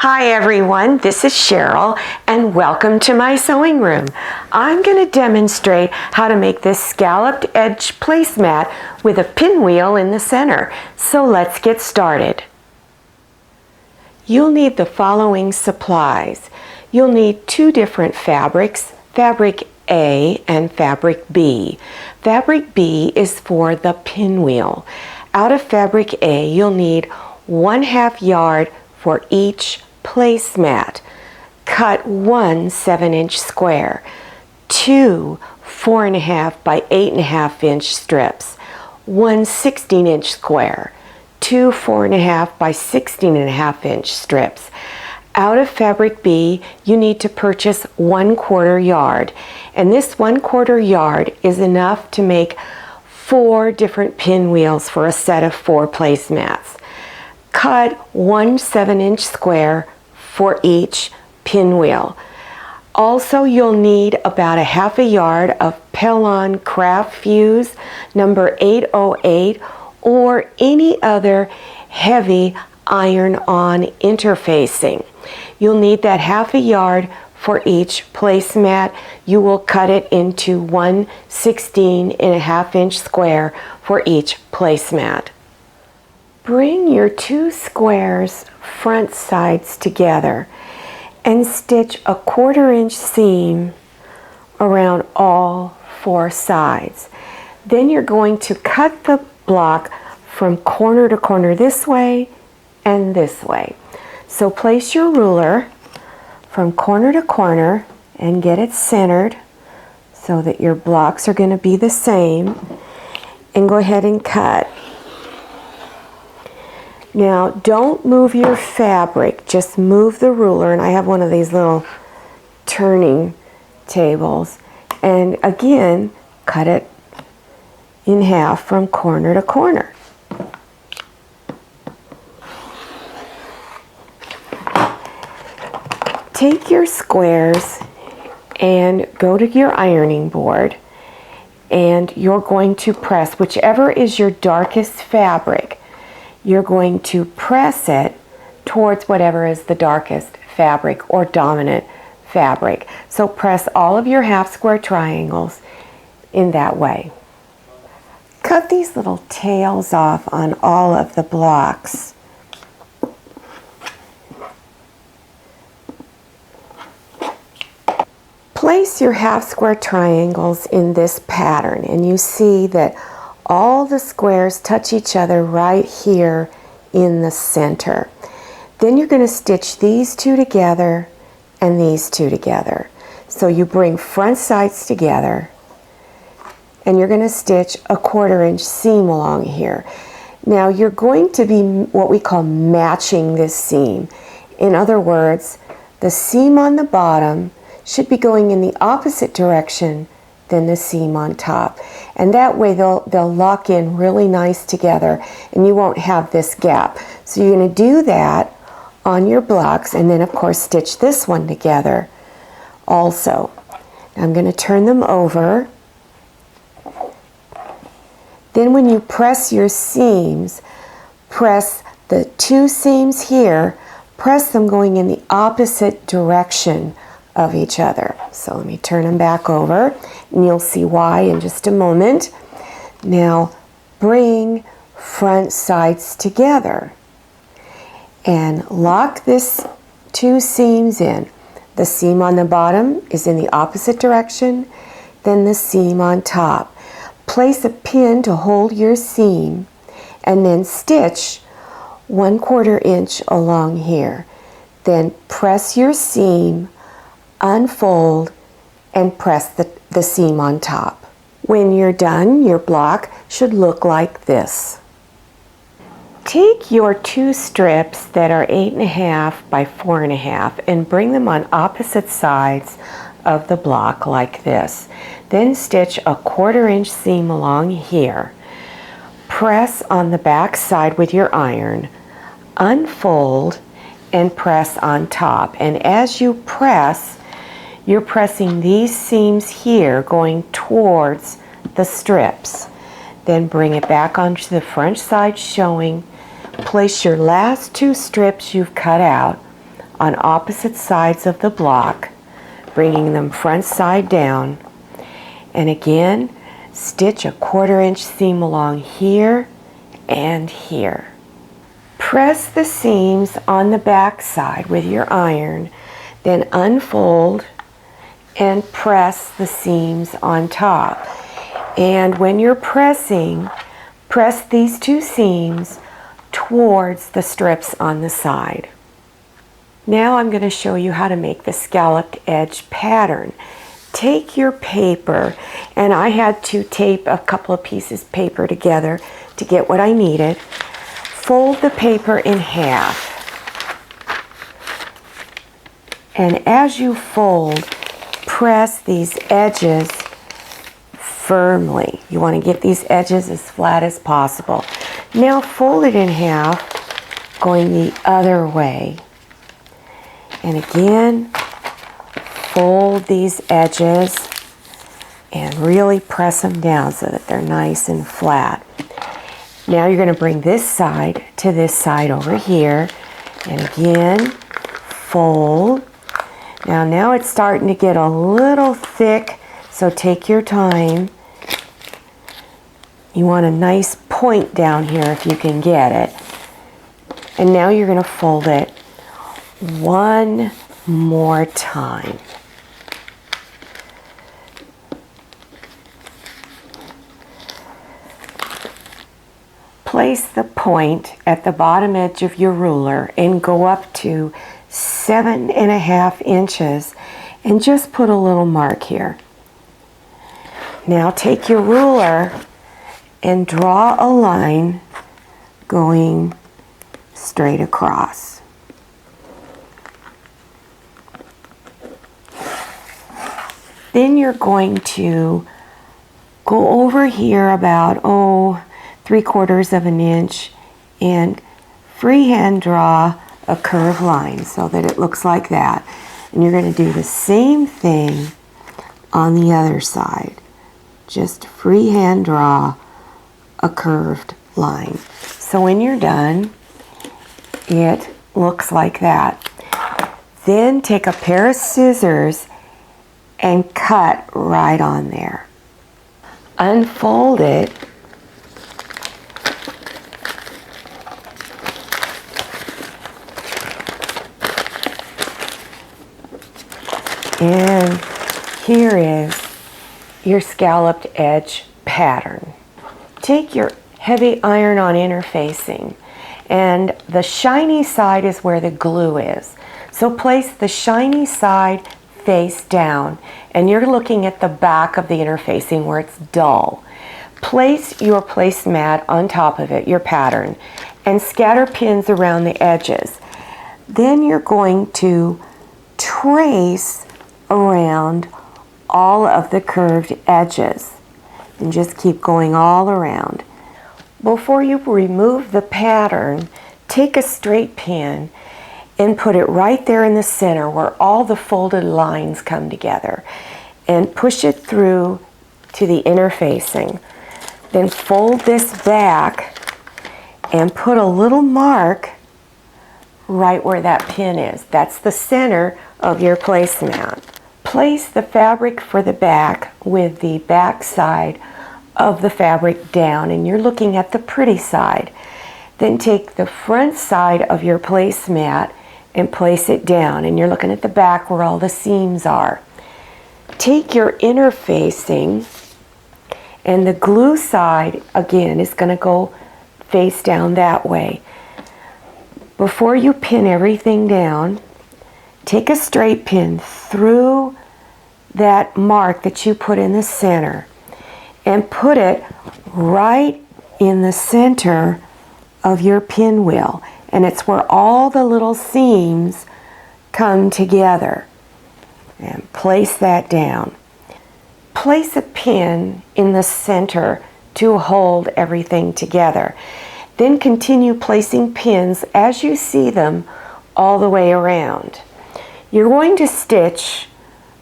Hi everyone, this is Cheryl and welcome to my sewing room. I'm going to demonstrate how to make this scalloped edge placemat with a pinwheel in the center. So let's get started. You'll need the following supplies. You'll need two different fabrics, fabric A and fabric B. Fabric B is for the pinwheel. Out of fabric A, you'll need 1/2 yard for each placemat. Cut one 7-inch square, two 4.5 by 8.5 inch strips, one 16-inch square, two 4.5 by 16.5 inch strips. Out of fabric B, you need to purchase 1/4 yard, and this 1/4 yard is enough to make 4 different pinwheels for a set of 4 placemats. Cut one 7-inch square for each pinwheel. Also, you'll need about 1/2 yard of Pellon craft fuse number 808 or any other heavy iron-on interfacing. You'll need that 1/2 yard for each placemat. You will cut it into one 16.5 inch square for each placemat. Bring your 2 squares front sides together and stitch a 1/4 inch seam around all 4 sides. Then you're going to cut the block from corner to corner this way and this way. So place your ruler from corner to corner and get it centered so that your blocks are going to be the same, and go ahead and cut. Now, don't move your fabric, just move the ruler, and I have one of these little turning tables, and again, cut it in half from corner to corner. Take your squares and go to your ironing board, and you're going to press whichever is your darkest fabric. You're going to press it towards whatever is the darkest fabric or dominant fabric. So press all of your half square triangles in that way. Cut these little tails off on all of the blocks. Place your half square triangles in this pattern, and you see that all the squares touch each other right here in the center. Then you're going to stitch these 2 together and these 2 together. So you bring front sides together and you're going to stitch a 1/4 inch seam along here. Now you're going to be what we call matching this seam. In other words, the seam on the bottom should be going in the opposite direction than the seam on top, and that way they'll lock in really nice together and you won't have this gap. So you're going to do that on your blocks, and then of course stitch this one together also. I'm going to turn them over. Then when you press your seams, press the 2 seams here, press them going in the opposite direction of each other. So let me turn them back over and you'll see why in just a moment. Now bring front sides together and lock this 2 seams in. The seam on the bottom is in the opposite direction than the seam on top. Place a pin to hold your seam and then stitch 1/4 inch along here. Then press your seam, unfold, and press the seam on top. When you're done, your block should look like this. Take your 2 strips that are 8.5 by 4.5 and bring them on opposite sides of the block like this. Then stitch a 1/4 inch seam along here. Press on the back side with your iron, unfold, and press on top. And as you press, you're pressing these seams here going towards the strips. Then bring it back onto the front side showing. Place your last 2 strips you've cut out on opposite sides of the block, bringing them front side down. And again, stitch a 1/4 inch seam along here and here. Press the seams on the back side with your iron, then unfold and press the seams on top. And when you're pressing, press these 2 seams towards the strips on the side. Now I'm going to show you how to make the scalloped edge pattern. Take your paper, and I had to tape a couple of pieces of paper together to get what I needed. Fold the paper in half. And as you fold, press these edges firmly. You want to get these edges as flat as possible. Now fold it in half, going the other way. And again, fold these edges and really press them down so that they're nice and flat. Now you're going to bring this side to this side over here. And again, fold. Now it's starting to get a little thick, so take your time. You want a nice point down here if you can get it. And now you're going to fold it one more time. Place the point at the bottom edge of your ruler and go up to 7.5 inches and just put a little mark here. Now take your ruler and draw a line going straight across. Then you're going to go over here about 3/4 of an inch and freehand draw a curved line so that it looks like that. And you're going to do the same thing on the other side. Just freehand draw a curved line. So when you're done, it looks like that. Then take a pair of scissors and cut right on there. Unfold it. And here is your scalloped edge pattern. Take your heavy iron-on interfacing, and the shiny side is where the glue is. So place the shiny side face down, and you're looking at the back of the interfacing where it's dull. Place your placemat on top of it, your pattern, and scatter pins around the edges. Then you're going to trace around all of the curved edges and just keep going all around. Before you remove the pattern, take a straight pin and put it right there in the center where all the folded lines come together, and push it through to the interfacing. Then fold this back and put a little mark right where that pin is. That's the center of your placemat. Place the fabric for the back with the back side of the fabric down, and you're looking at the pretty side. Then take the front side of your placemat and place it down, and you're looking at the back where all the seams are. Take your interfacing, and the glue side again is going to go face down that way. Before you pin everything down, take a straight pin through that mark that you put in the center and put it right in the center of your pinwheel, and it's where all the little seams come together. And place that down. Place a pin in the center to hold everything together. Then continue placing pins as you see them all the way around. You're going to stitch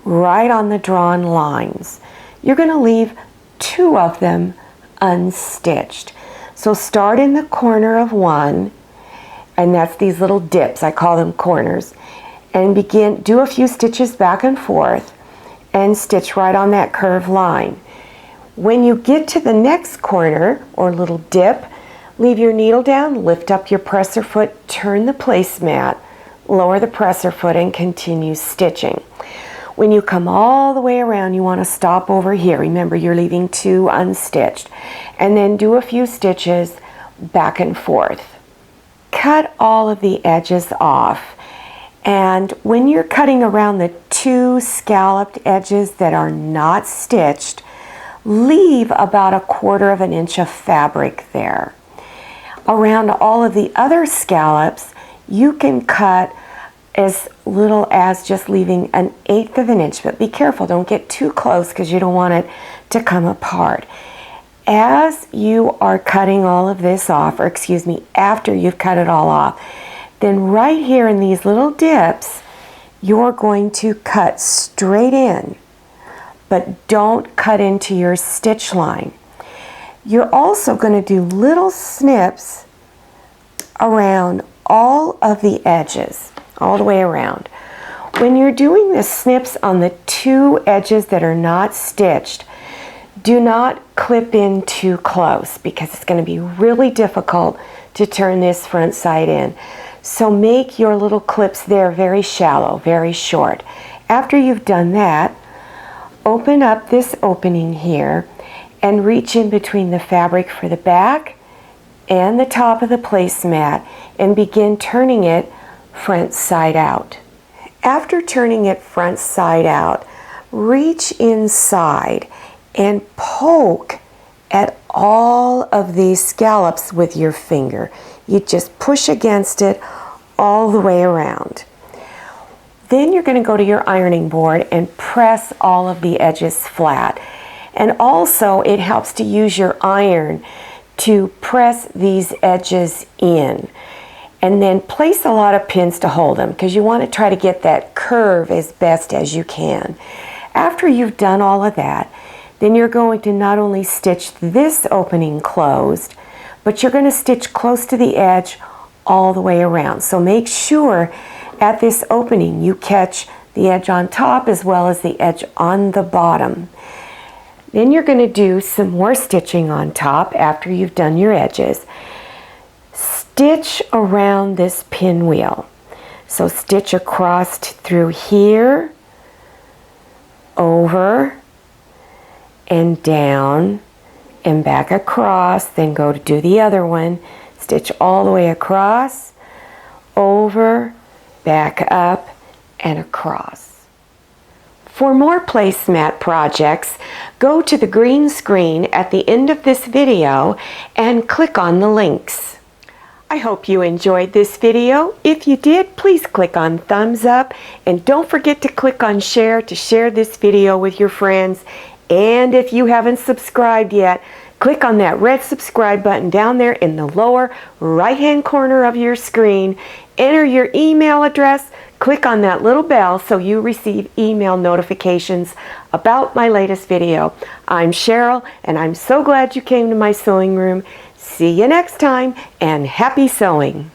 right on the drawn lines. You're going to leave 2 of them unstitched. So start in the corner of one and that's these little dips, I call them corners, and do a few stitches back and forth and stitch right on that curved line. When you get to the next corner or little dip, leave your needle down, lift up your presser foot, turn the placemat, lower the presser foot, and continue stitching. When you come all the way around, you want to stop over here. Remember, you're leaving 2 unstitched. And then do a few stitches back and forth. Cut all of the edges off. And when you're cutting around the 2 scalloped edges that are not stitched, leave about 1/4 inch of fabric there. Around all of the other scallops, you can cut as little as just leaving 1/8 inch, but be careful, don't get too close because you don't want it to come apart. As you are cutting all of this off, or excuse me, after you've cut it all off, then right here in these little dips, you're going to cut straight in, but don't cut into your stitch line. You're also going to do little snips around all of the edges, all the way around. When you're doing the snips on the 2 edges that are not stitched, do not clip in too close because it's going to be really difficult to turn this front side in. So make your little clips there very shallow, very short. After you've done that, open up this opening here and reach in between the fabric for the back and the top of the placemat and begin turning it front side out. After turning it front side out, reach inside and poke at all of these scallops with your finger. You just push against it all the way around. Then you're going to go to your ironing board and press all of the edges flat. And also it helps to use your iron to press these edges in. And then place a lot of pins to hold them because you want to try to get that curve as best as you can. After you've done all of that, then you're going to not only stitch this opening closed, but you're going to stitch close to the edge all the way around. So make sure at this opening you catch the edge on top as well as the edge on the bottom. Then you're going to do some more stitching on top after you've done your edges. Stitch around this pinwheel. So stitch across through here, over, and down, and back across, then go to do the other one. Stitch all the way across, over, back up, and across. For more placemat projects, go to the green screen at the end of this video and click on the links. I hope you enjoyed this video. If you did, please click on thumbs up and don't forget to click on share to share this video with your friends. And if you haven't subscribed yet, click on that red subscribe button down there in the lower right-hand corner of your screen. Enter your email address, click on that little bell so you receive email notifications about my latest video. I'm Cheryl, and I'm so glad you came to my sewing room. See you next time, and happy sewing!